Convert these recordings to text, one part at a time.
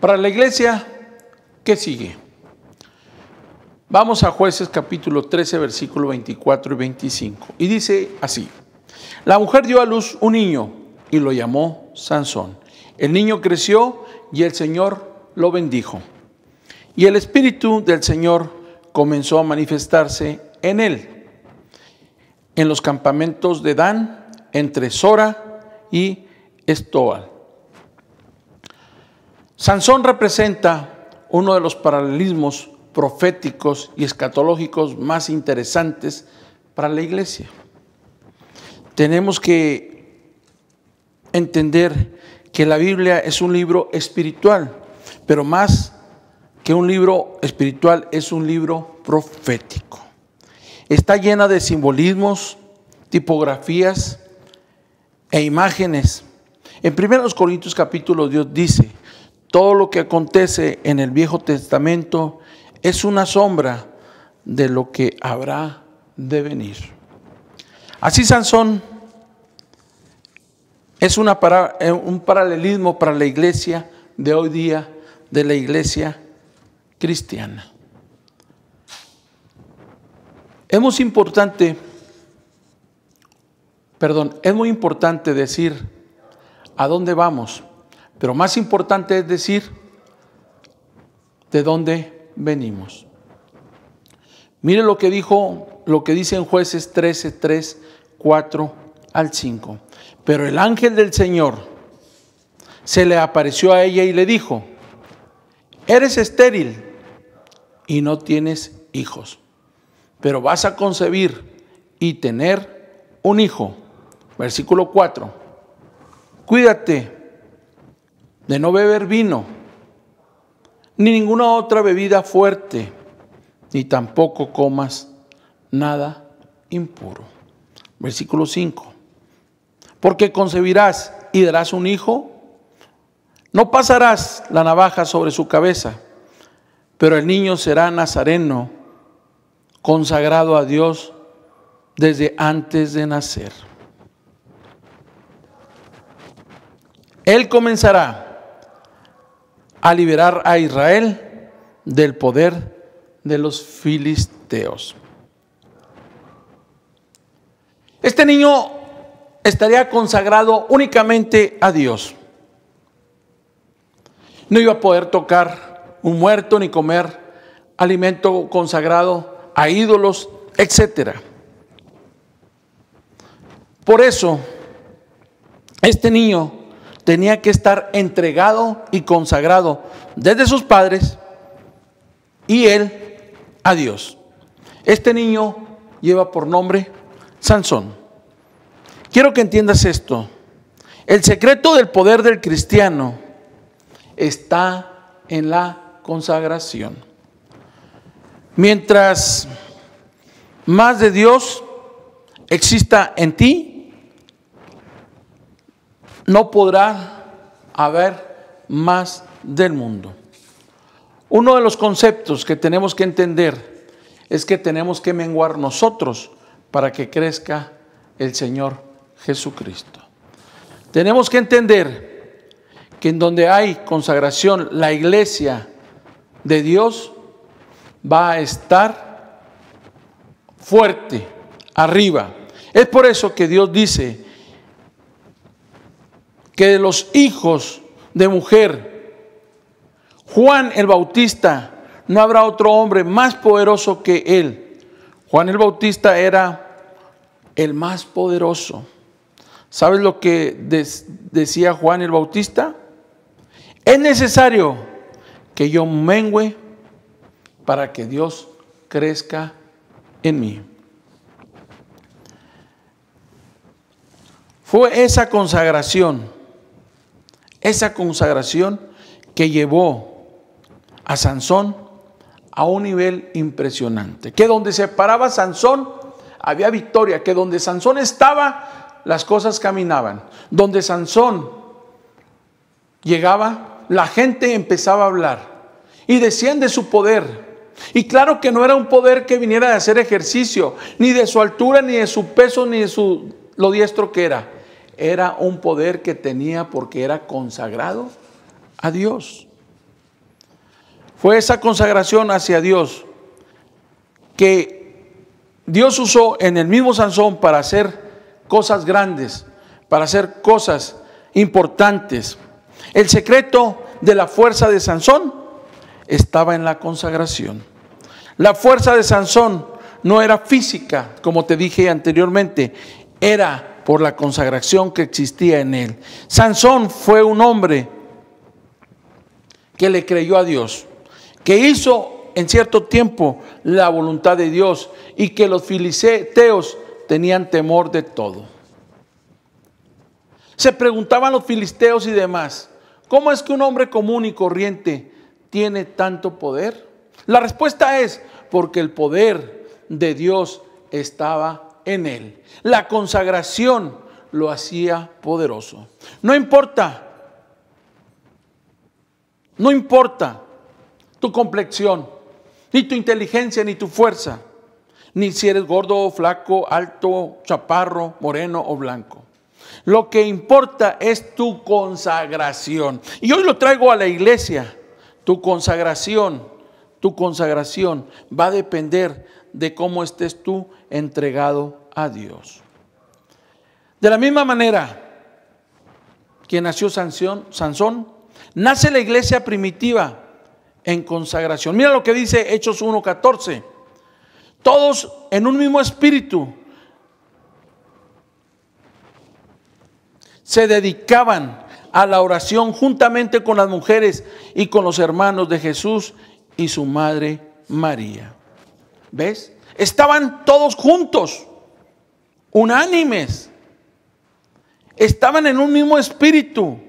Para la iglesia, ¿qué sigue? Vamos a Jueces capítulo 13, versículo 24 y 25. Y dice así: la mujer dio a luz un niño y lo llamó Sansón. El niño creció y el Señor lo bendijo. Y el Espíritu del Señor comenzó a manifestarse en él, en los campamentos de Dan, entre Sora y Estoal. Sansón representa uno de los paralelismos proféticos y escatológicos más interesantes para la iglesia. Tenemos que entender que la Biblia es un libro espiritual, pero más que un libro espiritual es un libro profético. Está llena de simbolismos, tipografías e imágenes. En 1 Corintios capítulo 2 dice: todo lo que acontece en el Viejo Testamento es una sombra de lo que habrá de venir. Así Sansón es un paralelismo para la iglesia de hoy día, de la iglesia cristiana. Es muy importante decir a dónde vamos, pero más importante es decir de dónde venimos. Mire lo que dice en Jueces 13, 3, 4 al 5. Pero el ángel del Señor se le apareció a ella y le dijo: eres estéril y no tienes hijos, pero vas a concebir y tener un hijo. Versículo 4. Cuídate de no beber vino, ni ninguna otra bebida fuerte, ni tampoco comas nada impuro. Versículo 5. Porque concebirás y darás un hijo, no pasarás la navaja sobre su cabeza, pero el niño será nazareno, consagrado a Dios desde antes de nacer. Él comenzará a liberar a Israel del poder de los filisteos. Este niño estaría consagrado únicamente a Dios. No iba a poder tocar un muerto ni comer alimento consagrado a ídolos, etc. Por eso, este niño tenía que estar entregado y consagrado desde sus padres y él a Dios. Este niño lleva por nombre Sansón. Quiero que entiendas esto. El secreto del poder del cristiano está en la consagración. Mientras más de Dios exista en ti, no podrá haber más del mundo. Uno de los conceptos que tenemos que entender es que tenemos que menguar nosotros para que crezca el Señor Jesucristo. Tenemos que entender que en donde hay consagración, la iglesia de Dios va a estar fuerte, arriba. Es por eso que Dios dice que de los hijos de mujer, Juan el Bautista, no habrá otro hombre más poderoso que él. Juan el Bautista era el más poderoso. ¿Sabes lo que decía Juan el Bautista? Es necesario que yo mengüe para que Dios crezca en mí. Fue esa consagración que llevó a Sansón a un nivel impresionante. Que donde se paraba Sansón había victoria, que donde Sansón estaba las cosas caminaban. Donde Sansón llegaba, la gente empezaba a hablar y decían de su poder. Y claro que no era un poder que viniera de hacer ejercicio, ni de su altura, ni de su peso, ni de lo diestro que era. Era un poder que tenía porque era consagrado a Dios. Fue esa consagración hacia Dios que Dios usó en el mismo Sansón para hacer cosas grandes, para hacer cosas importantes. El secreto de la fuerza de Sansón estaba en la consagración. La fuerza de Sansón no era física, como te dije anteriormente, era por la consagración que existía en él. Sansón fue un hombre que le creyó a Dios, que hizo en cierto tiempo la voluntad de Dios y que los filisteos tenían temor de todo. Se preguntaban los filisteos y demás, ¿cómo es que un hombre común y corriente tiene tanto poder? La respuesta es porque el poder de Dios estaba en él. La consagración lo hacía poderoso. No importa tu complexión, ni tu inteligencia, ni tu fuerza, ni si eres gordo, flaco, alto, chaparro, moreno o blanco. Lo que importa es tu consagración. Y hoy lo traigo a la iglesia. Tu consagración va a depender de cómo estés tú entregado a Dios. De la misma manera que nació Sansón, nace la iglesia primitiva en consagración. Mira lo que dice Hechos 1:14. Todos en un mismo espíritu se dedicaban a la oración juntamente con las mujeres y con los hermanos de Jesús y su madre María. ¿Ves? Estaban todos juntos, unánimes. Estaban en un mismo espíritu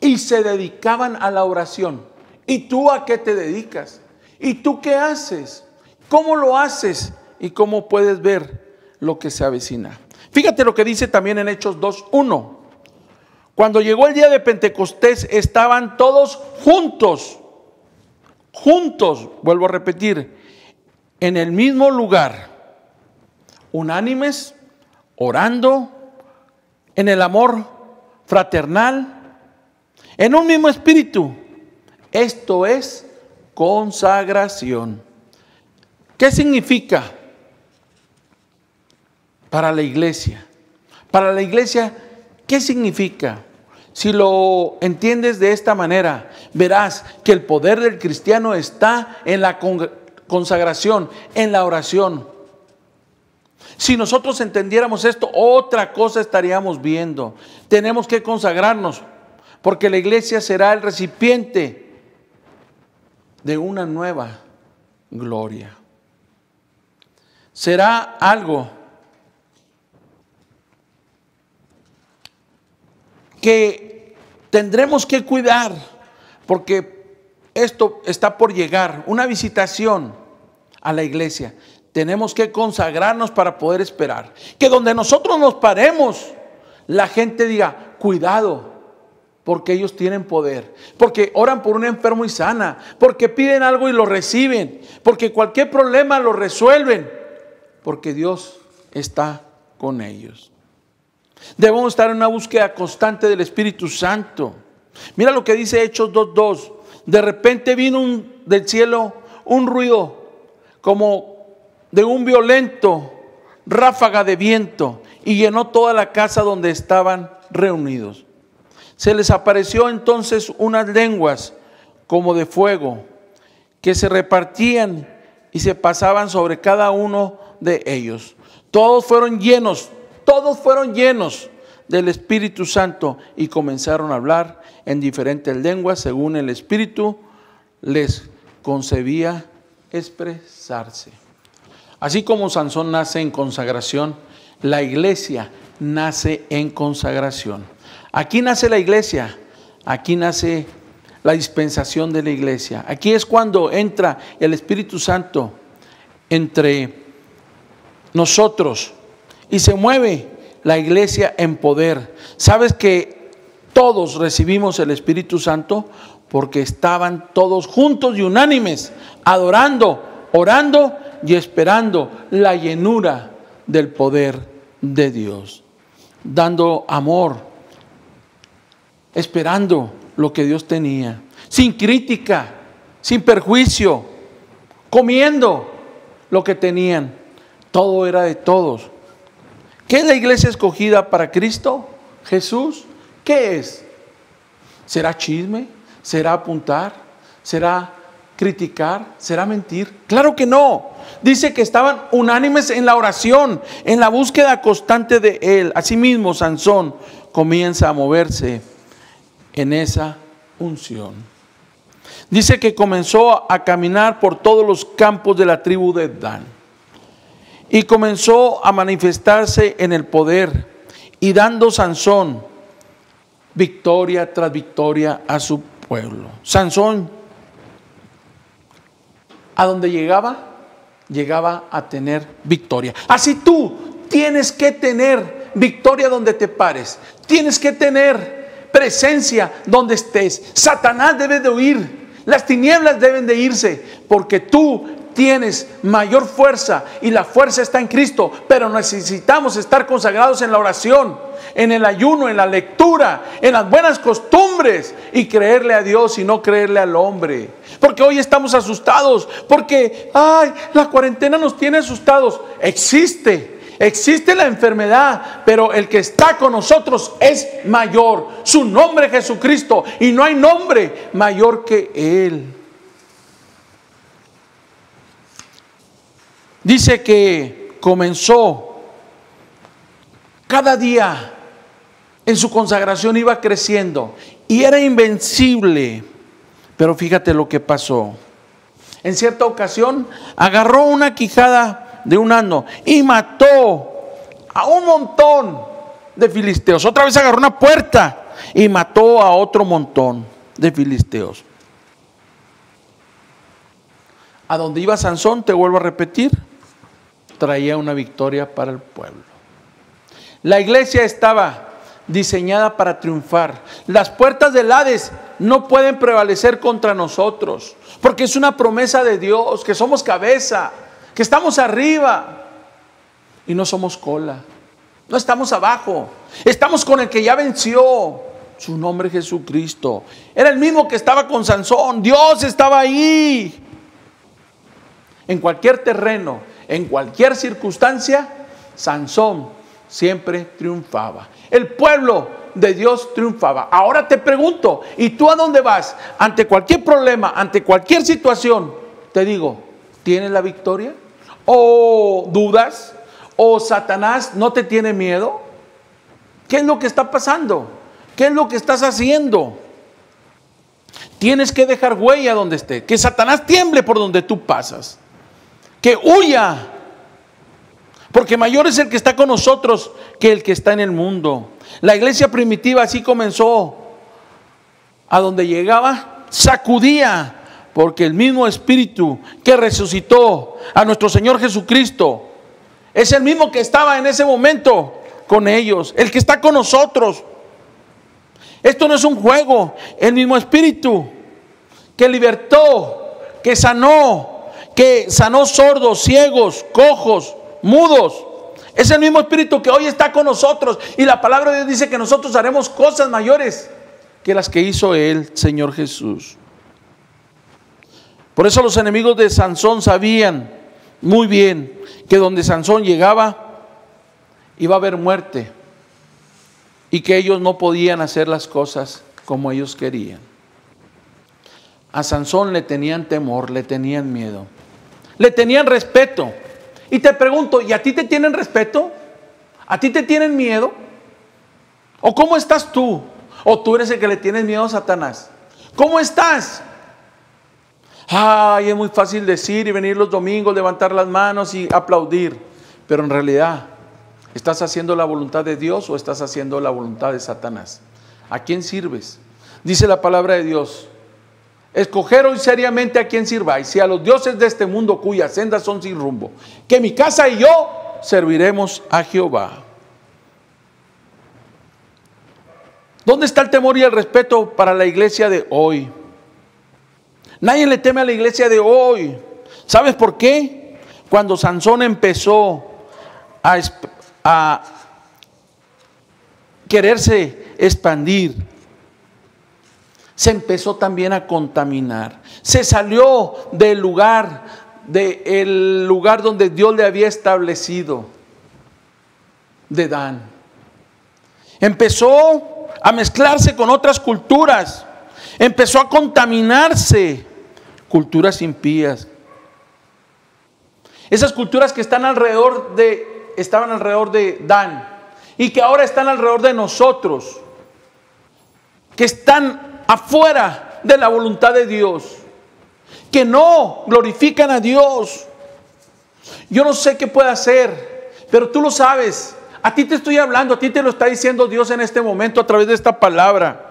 y se dedicaban a la oración. ¿Y tú a qué te dedicas? ¿Y tú qué haces? ¿Cómo lo haces? ¿Y cómo puedes ver lo que se avecina? Fíjate lo que dice también en Hechos 2:1. Cuando llegó el día de Pentecostés, estaban todos juntos, vuelvo a repetir, en el mismo lugar, unánimes, orando, en el amor fraternal, en un mismo espíritu. Esto es consagración. ¿Qué significa para la iglesia? Para la iglesia, ¿qué significa? Si lo entiendes de esta manera, verás que el poder del cristiano está en la consagración, en la oración. Si nosotros entendiéramos esto, otra cosa estaríamos viendo. Tenemos que consagrarnos, porque la iglesia será el recipiente de una nueva gloria. Será algo que tendremos que cuidar, porque esto está por llegar, una visitación a la iglesia. Tenemos que consagrarnos para poder esperar. Que donde nosotros nos paremos, la gente diga, cuidado, porque ellos tienen poder. Porque oran por un enfermo y sana. Porque piden algo y lo reciben. Porque cualquier problema lo resuelven. Porque Dios está con ellos. Debemos estar en una búsqueda constante del Espíritu Santo. Mira lo que dice Hechos 2:2. De repente vino del cielo un ruido como de un violento ráfaga de viento y llenó toda la casa donde estaban reunidos. Se les apareció entonces unas lenguas como de fuego que se repartían y se pasaban sobre cada uno de ellos. Todos fueron llenos del Espíritu Santo y comenzaron a hablar en diferentes lenguas según el Espíritu les concebía expresarse. Así como Sansón nace en consagración, la iglesia nace en consagración. Aquí nace la iglesia, aquí nace la dispensación de la iglesia. Aquí es cuando entra el Espíritu Santo entre nosotros y se mueve la iglesia en poder. ¿Sabes que todos recibimos el Espíritu Santo? Porque estaban todos juntos y unánimes, adorando, orando y esperando la llenura del poder de Dios, dando amor, esperando lo que Dios tenía, sin crítica, sin perjuicio, comiendo lo que tenían. Todo era de todos. ¿Qué es la iglesia escogida para Cristo? Jesús. ¿Qué es? ¿Será chisme? ¿Será apuntar? ¿Será criticar? ¿Será mentir? Claro que no. Dice que estaban unánimes en la oración, en la búsqueda constante de Él. Asimismo, Sansón comienza a moverse en esa unción. Dice que comenzó a caminar por todos los campos de la tribu de Dan y comenzó a manifestarse en el poder y dando Sansón victoria tras victoria a su pueblo. Sansón, a donde llegaba a tener victoria. Así tú tienes que tener victoria donde te pares. Tienes que tener presencia donde estés. Satanás debe de huir. Las tinieblas deben de irse, porque tú tienes mayor fuerza y la fuerza está en Cristo. Pero necesitamos estar consagrados en la oración, en el ayuno, en la lectura, en las buenas costumbres y creerle a Dios y no creerle al hombre. Porque hoy estamos asustados, porque la cuarentena nos tiene asustados. Existe la enfermedad, pero el que está con nosotros es mayor. Su nombre es Jesucristo y no hay nombre mayor que Él. Dice que comenzó cada día en su consagración, iba creciendo y era invencible. Pero fíjate lo que pasó. En cierta ocasión agarró una quijada de un asno y mató a un montón de filisteos. Otra vez agarró una puerta y mató a otro montón de filisteos. A donde iba Sansón, te vuelvo a repetir, traía una victoria para el pueblo. La iglesia estaba diseñada para triunfar. Las puertas del Hades no pueden prevalecer contra nosotros, porque es una promesa de Dios, que somos cabeza, que estamos arriba y no somos cola. No estamos abajo, estamos con el que ya venció. Su nombre es Jesucristo. Era el mismo que estaba con Sansón. Dios estaba ahí. En cualquier terreno, en cualquier circunstancia, Sansón siempre triunfaba. El pueblo de Dios triunfaba. Ahora te pregunto, ¿y tú a dónde vas? Ante cualquier problema, ante cualquier situación, te digo, ¿tienes la victoria? ¿O dudas? ¿O Satanás no te tiene miedo? ¿Qué es lo que está pasando? ¿Qué es lo que estás haciendo? Tienes que dejar huella donde esté. Que Satanás tiemble por donde tú pasas. Que huya. Porque mayor es el que está con nosotros que el que está en el mundo. La iglesia primitiva así comenzó. A donde llegaba, sacudía. Porque el mismo Espíritu que resucitó a nuestro Señor Jesucristo es el mismo que estaba en ese momento con ellos. El que está con nosotros. Esto no es un juego. El mismo Espíritu que libertó, que sanó sordos, ciegos, cojos, mudos. Es el mismo Espíritu que hoy está con nosotros. Y la palabra de Dios dice que nosotros haremos cosas mayores que las que hizo Él, Señor Jesús. Por eso los enemigos de Sansón sabían muy bien que donde Sansón llegaba iba a haber muerte y que ellos no podían hacer las cosas como ellos querían. A Sansón le tenían temor, le tenían miedo, le tenían respeto. Y te pregunto, ¿y a ti te tienen respeto? ¿A ti te tienen miedo? ¿O cómo estás tú? ¿O tú eres el que le tienes miedo a Satanás? ¿Cómo estás? Es muy fácil decir y venir los domingos, levantar las manos y aplaudir. Pero en realidad, ¿estás haciendo la voluntad de Dios o estás haciendo la voluntad de Satanás? ¿A quién sirves? Dice la palabra de Dios: escoger hoy seriamente a quién sirváis, si a los dioses de este mundo cuyas sendas son sin rumbo, que mi casa y yo serviremos a Jehová. ¿Dónde está el temor y el respeto para la iglesia de hoy? Nadie le teme a la iglesia de hoy. ¿Sabes por qué? Cuando Sansón empezó a quererse expandir, se empezó también a contaminar. Se salió del lugar donde Dios le había establecido, de Dan. Empezó a mezclarse con otras culturas. Empezó a contaminarse. Culturas impías. Esas culturas que estaban alrededor de Dan y que ahora están alrededor de nosotros, que están afuera de la voluntad de Dios, que no glorifican a Dios. Yo no sé qué puede hacer, pero tú lo sabes. A ti te estoy hablando, a ti te lo está diciendo Dios en este momento a través de esta palabra.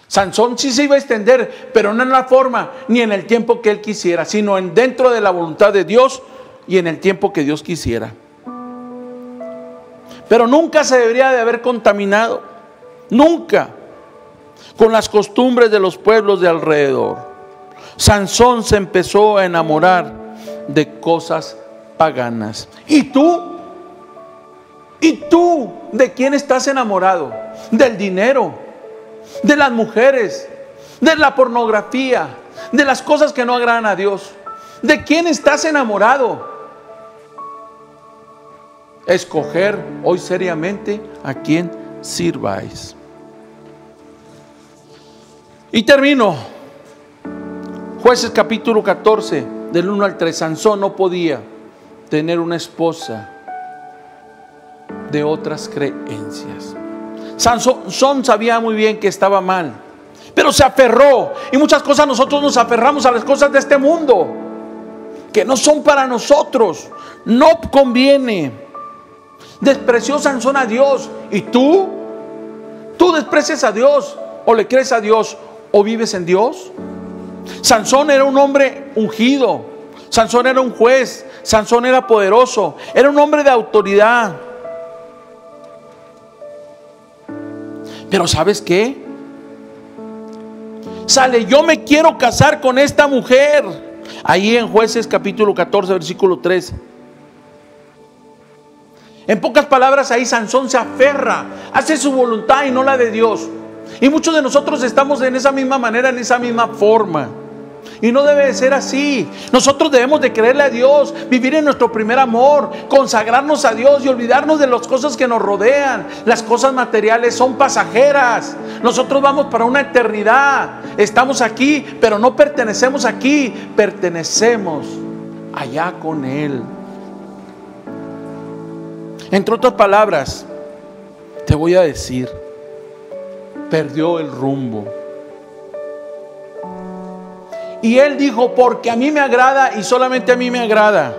Sansón sí se iba a extender, pero no en la forma ni en el tiempo que él quisiera, sino dentro de la voluntad de Dios y en el tiempo que Dios quisiera. Pero nunca se debería de haber contaminado, nunca, con las costumbres de los pueblos de alrededor. Sansón se empezó a enamorar de cosas paganas. ¿Y tú? ¿Y tú de quién estás enamorado? Del dinero, de las mujeres, de la pornografía, de las cosas que no agradan a Dios. ¿De quién estás enamorado? Escoger hoy seriamente a quién sirváis. Y termino. Jueces capítulo 14, del 1 al 3. Sansón no podía tener una esposa de otras creencias. Sansón sabía muy bien que estaba mal, pero se aferró. Y muchas cosas nosotros nos aferramos a las cosas de este mundo que no son para nosotros. No conviene. Despreció Sansón a Dios. ¿Y tú? ¿Tú desprecias a Dios o le crees a Dios o vives en Dios? Sansón era un hombre ungido. Sansón era un juez. Sansón era poderoso. Era un hombre de autoridad. Pero ¿sabes qué? Sale, yo me quiero casar con esta mujer. Ahí en Jueces capítulo 14, versículo 3. En pocas palabras, ahí Sansón se aferra, hace su voluntad y no la de Dios. Y muchos de nosotros estamos en esa misma manera, en esa misma forma. Y no debe de ser así. Nosotros debemos de creerle a Dios, vivir en nuestro primer amor, consagrarnos a Dios y olvidarnos de las cosas que nos rodean. Las cosas materiales son pasajeras. Nosotros vamos para una eternidad. Estamos aquí, pero no pertenecemos aquí, pertenecemos allá con Él. Entre otras palabras, te voy a decir, perdió el rumbo. Y él dijo, porque a mí me agrada y solamente a mí me agrada.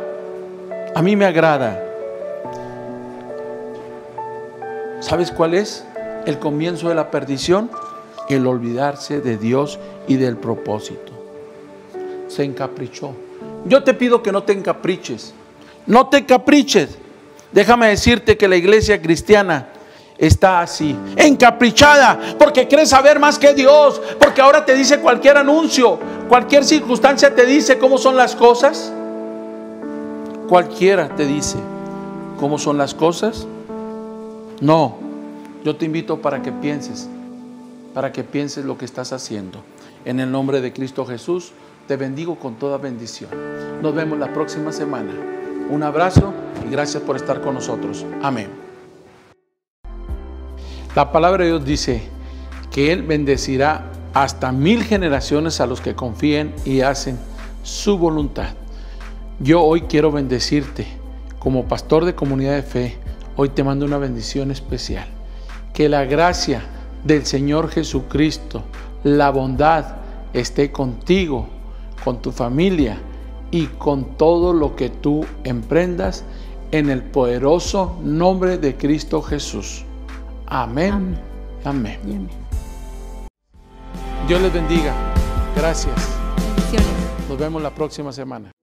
A mí me agrada. ¿Sabes cuál es el comienzo de la perdición? El olvidarse de Dios y del propósito. Se encaprichó. Yo te pido que no te encapriches. No te encapriches. Déjame decirte que la iglesia cristiana está así, encaprichada, porque cree saber más que Dios, porque ahora te dice cualquier anuncio, cualquier circunstancia te dice cómo son las cosas. Cualquiera te dice cómo son las cosas. No, yo te invito para que pienses lo que estás haciendo. En el nombre de Cristo Jesús, te bendigo con toda bendición. Nos vemos la próxima semana. Un abrazo y gracias por estar con nosotros. Amén. La palabra de Dios dice que Él bendecirá hasta 1000 generaciones a los que confíen y hacen su voluntad. Yo hoy quiero bendecirte como pastor de Comunidad de Fe. Hoy te mando una bendición especial. Que la gracia del Señor Jesucristo, la bondad esté contigo, con tu familia y con todo lo que tú emprendas en el poderoso nombre de Cristo Jesús. Amén. Amén. Amén. Dios les bendiga. Gracias. Bendiciones. Nos vemos la próxima semana.